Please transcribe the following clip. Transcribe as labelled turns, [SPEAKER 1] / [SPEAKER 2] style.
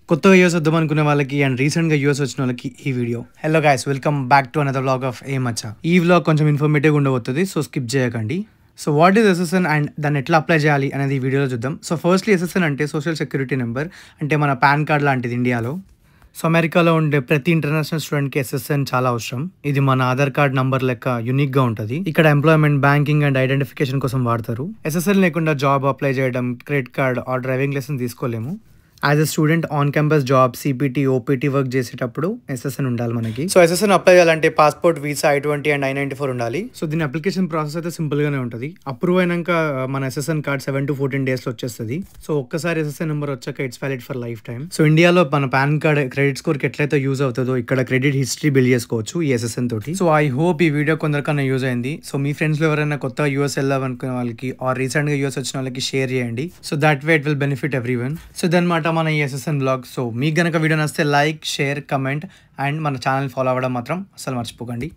[SPEAKER 1] కొత్తగా యూఎస్ వద్దాం అనుకునే వాళ్ళకి అండ్ రీసెంట్గా యూఎస్ వచ్చిన వాళ్ళకి ఈ video. Hello guys, welcome back to another vlog of a మచ్చా. ఈ వ్లాగ్ కొంచెం ఇన్ఫర్మేటివ్గా ఉండబోతుంది, సో స్కిప్ చేయకండి. So what is SSN and దాన్ని ఎట్లా అప్లై చేయాలి అనేది ఈ వీడియోలో చూద్దాం. సో ఫస్ట్లీ ఎస్ఎస్ఎన్ అంటే సోషల్ సెక్యూరిటీ నెంబర్, అంటే మన పాన్ కార్డ్ లాంటిది ఇండియాలో. సో అమెరికాలో ఉండే ప్రతి ఇంటర్నేషనల్ స్టూడెంట్కి ఎస్ఎస్ఎన్ చాలా అవసరం. ఇది మన ఆధార్ కార్డ్ నంబర్ లెక్క యూనిక్గా ఉంటుంది. ఇక్కడ ఎంప్లాయ్మెంట్, బ్యాంకింగ్ అండ్ ఐడెంటిఫికేషన్ కోసం వాడతారు. ఎస్ఎస్ఎన్ లేకుండా జాబ్ అప్లై చేయడం, credit card or driving license తీసుకోలేము. As a student on campus job, CPT, OPT work చేసేటప్పుడు ఎస్ఎస్ఎన్ ఉండాలి మనకి. సో ఎస్ఎస్ఎన్ అప్లై చేయాలంటే passport, visa, I-20 and I-94 ఉండాలి. సో దీని అప్లికేషన్ ప్రాసెస్ అయితే సింపుల్ గానే ఉంటుంది. అప్రూవ్ అయినాక మన ఎస్ఎస్ఎన్ కార్డ్ 7 to 14 days లో వచ్చేస్తుంది. సో ఒక్కసారి ఎస్ఎస్ఎన్ నెంబర్ వచ్చాక it's valid for life time. So ఇండియాలో మన పాన్ కార్డ్ క్రెడిట్ స్కోర్ కి ఎట్లయితే యూజ్ అవుతుందో ఇక్కడ క్రెడిట్ హిస్టరీ బిల్డ్ చేసుకోవచ్చు ఈ ఎస్ఎస్ఎన్ తోటి. సో ఐ హోప్ ఈ వీడియో కొందరికన్నా యూజ్ అయింది. సో మీ ఫ్రెండ్స్ లో ఎవరైనా కొత్త యూఎస్ వెళ్ళాలనుకునే వాళ్ళకి ఆర్ రీసెంట్ గా యూఎస్ వచ్చిన వాళ్ళకి షేర్ చేయండి. So that way it will benefit everyone. So దన్నమాట మన ఈ ఎస్ఎస్ఎన్ బ్లాగ్. సో మీకు గనక వీడియో నచ్చితే లైక్, షేర్, కమెంట్ అండ్ మన ఛానల్ ఫాలో అవ్వడం మాత్రం అసలు మర్చిపోకండి.